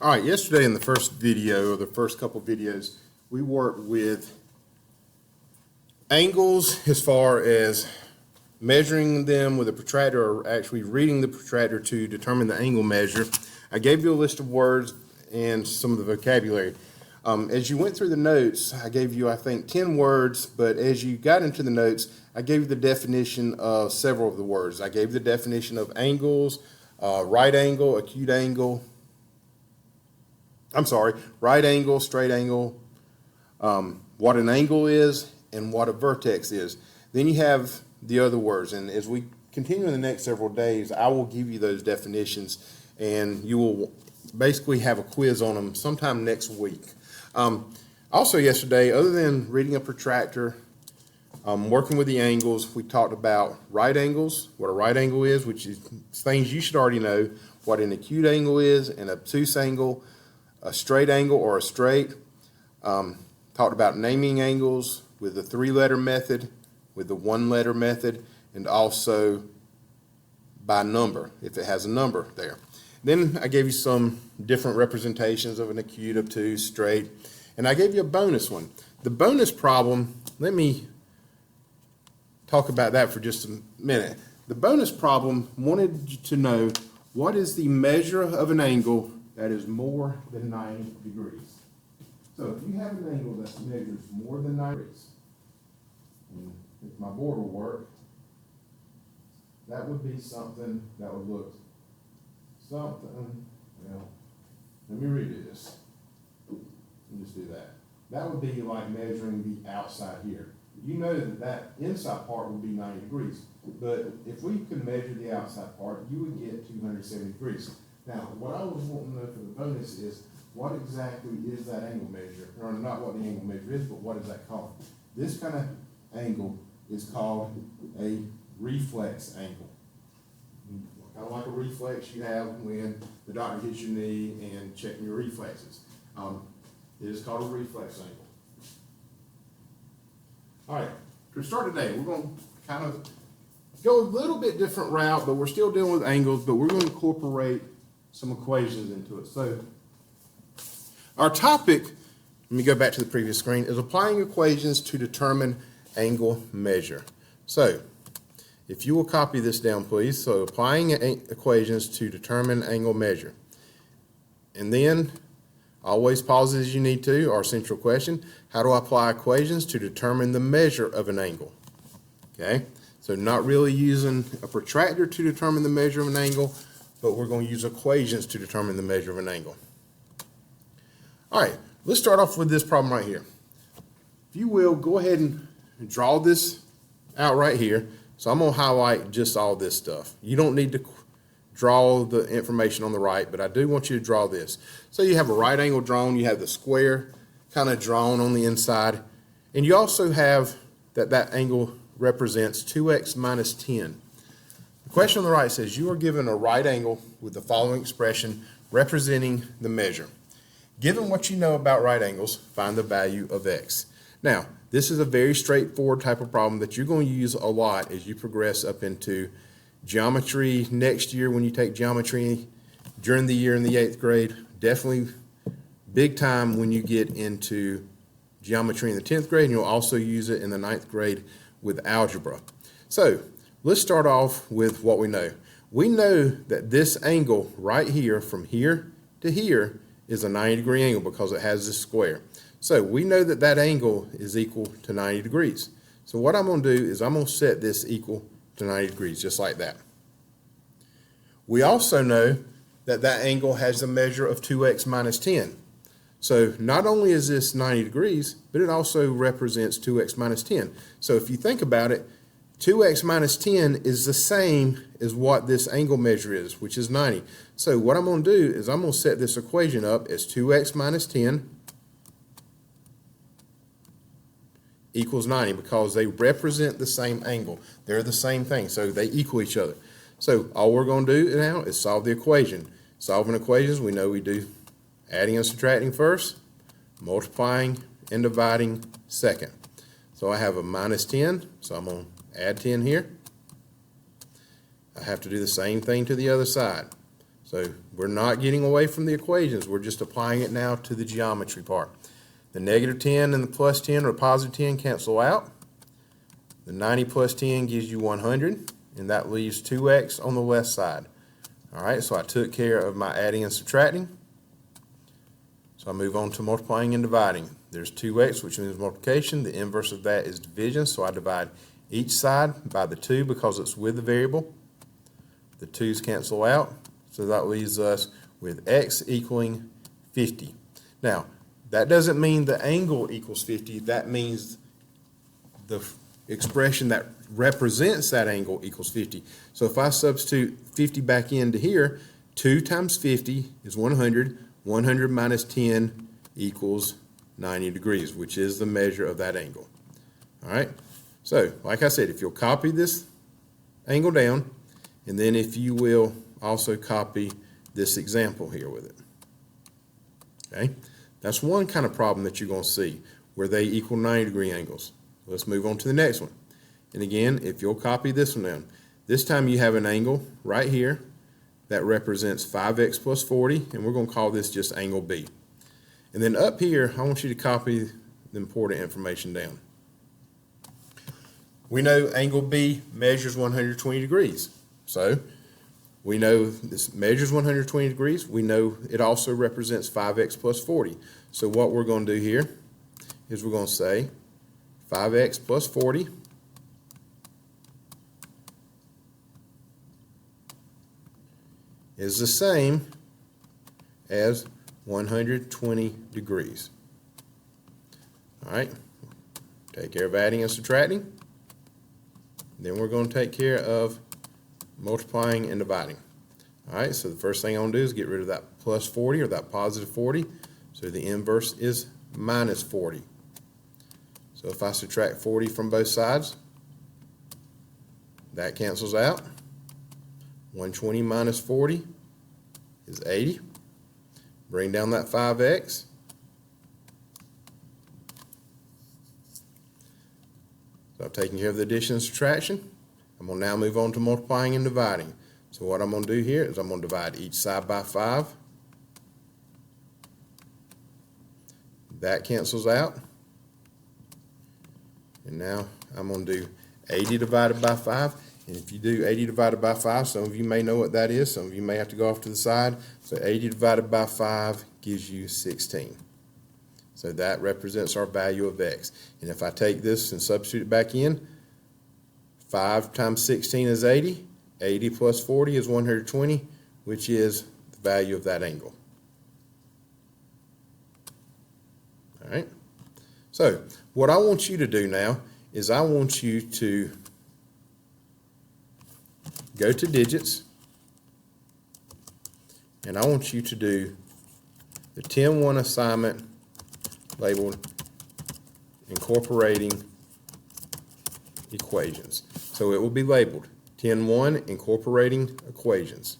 All right, yesterday in the first video, or the first couple videos, we worked with angles as far as measuring them with a protractor or actually reading the protractor to determine the angle measure. I gave you a list of words and some of the vocabulary. As you went through the notes, I gave you, I think, 10 words, but as you got into the notes, I gave you the definition of several of the words. I gave the definition of angles, right angle, acute angle, right angle, straight angle, what an angle is, and what a vertex is. Then you have the other words, and as we continue in the next several days, I will give you those definitions, and you will basically have a quiz on them sometime next week. Also yesterday, other than reading a protractor, working with the angles, we talked about right angles, what a right angle is, which is things you should already know, what an acute angle is, an obtuse angle, a straight angle or a straight. Talked about naming angles with the 3-letter method, with the 1-letter method, and also by number, if it has a number there. Then I gave you some different representations of an acute, obtuse, straight, and I gave you a bonus one. The bonus problem, let me talk about that for just a minute. The bonus problem wanted you to know what is the measure of an angle that is more than 90 degrees. So if you have an angle that measures more than 90 degrees, and if my board will work, that would be something that would look something, well, let me redo this. Let me just do that. That would be like measuring the outside here. You know that that inside part would be 90 degrees, but if we could measure the outside part, you would get 270 degrees. Now, what I was wanting to know for the bonus is, what exactly is that angle measure? Or not what the angle measure is, but what is that called? This kind of angle is called a reflex angle. Kind of like a reflex you have when the doctor hits your knee and checking your reflexes. It is called a reflex angle. All right, to start today, we're going to kind of go a little bit different route, but we're still dealing with angles, but we're going to incorporate some equations into it. So our topic, let me go back to the previous screen, is applying equations to determine angle measure. So if you will copy this down, please. So applying equations to determine angle measure. And then always pause as you need to. Our central question, how do I apply equations to determine the measure of an angle? Okay, so not really using a protractor to determine the measure of an angle, but we're going to use equations to determine the measure of an angle. All right, let's start off with this problem right here. If you will, go ahead and draw this out right here. So I'm going to highlight just all this stuff. You don't need to draw the information on the right, but I do want you to draw this. So you have a right angle drawn, you have the square kind of drawn on the inside, and you also have that angle represents 2x minus 10. The question on the right says you are given a right angle with the following expression representing the measure. Given what you know about right angles, find the value of x. Now, this is a very straightforward type of problem that you're going to use a lot as you progress up into geometry next year when you take geometry during the year in the 8th grade. Definitely big time when you get into geometry in the 10th grade, and you'll also use it in the 9th grade with algebra. So let's start off with what we know. We know that this angle right here from here to here is a 90-degree angle because it has this square. So we know that that angle is equal to 90 degrees. So what I'm going to do is I'm going to set this equal to 90 degrees, just like that. We also know that that angle has a measure of 2x minus 10. So not only is this 90 degrees, but it also represents 2x minus 10. So if you think about it, 2x minus 10 is the same as what this angle measure is, which is 90. So what I'm going to do is I'm going to set this equation up as 2x minus 10 equals 90 because they represent the same angle. They're the same thing, so they equal each other. So all we're going to do now is solve the equation. Solving equations, we know we do adding and subtracting first, multiplying and dividing second. So I have a minus 10, so I'm going to add 10 here. I have to do the same thing to the other side. So we're not getting away from the equations. We're just applying it now to the geometry part. The negative 10 and the plus 10 or positive 10 cancel out. The 90 plus 10 gives you 100, and that leaves 2x on the left side. All right, so I took care of my adding and subtracting. So I move on to multiplying and dividing. There's 2x, which means multiplication. The inverse of that is division, so I divide each side by the 2 because it's with the variable. The 2's cancel out, so that leaves us with x equaling 50. Now, that doesn't mean the angle equals 50. That means the expression that represents that angle equals 50. So if I substitute 50 back into here, 2 times 50 is 100. 100 minus 10 equals 90 degrees, which is the measure of that angle. All right? So, like I said, if you'll copy this angle down, and then if you will also copy this example here with it. Okay? That's one kind of problem that you're going to see, where they equal 90-degree angles. Let's move on to the next one. And again, if you'll copy this one down, this time you have an angle right here that represents 5x plus 40, and we're going to call this just angle B. And then up here, I want you to copy the important information down. We know angle B measures 120 degrees. So we know this measures 120 degrees. We know it also represents 5x plus 40. So what we're going to do here is we're going to say 5x plus 40 is the same as 120 degrees. All right, take care of adding and subtracting. Then we're going to take care of multiplying and dividing. All right, so the first thing I'm going to do is get rid of that plus 40 or that positive 40. So the inverse is minus 40. So if I subtract 40 from both sides, that cancels out. 120 minus 40 is 80. Bring down that 5x. So I've taken care of the addition and subtraction. I'm going to now move on to multiplying and dividing. So what I'm going to do here is I'm going to divide each side by 5. That cancels out. And now I'm going to do 80 divided by 5. And if you do 80 divided by 5, some of you may know what that is. Some of you may have to go off to the side. So 80 divided by 5 gives you 16. So that represents our value of x. And if I take this and substitute it back in, 5 times 16 is 80. 80 plus 40 is 120, which is the value of that angle. All right. So what I want you to do now is I want you to go to digits, and I want you to do the 10-1 assignment labeled incorporating equations. So it will be labeled 10-1 incorporating equations.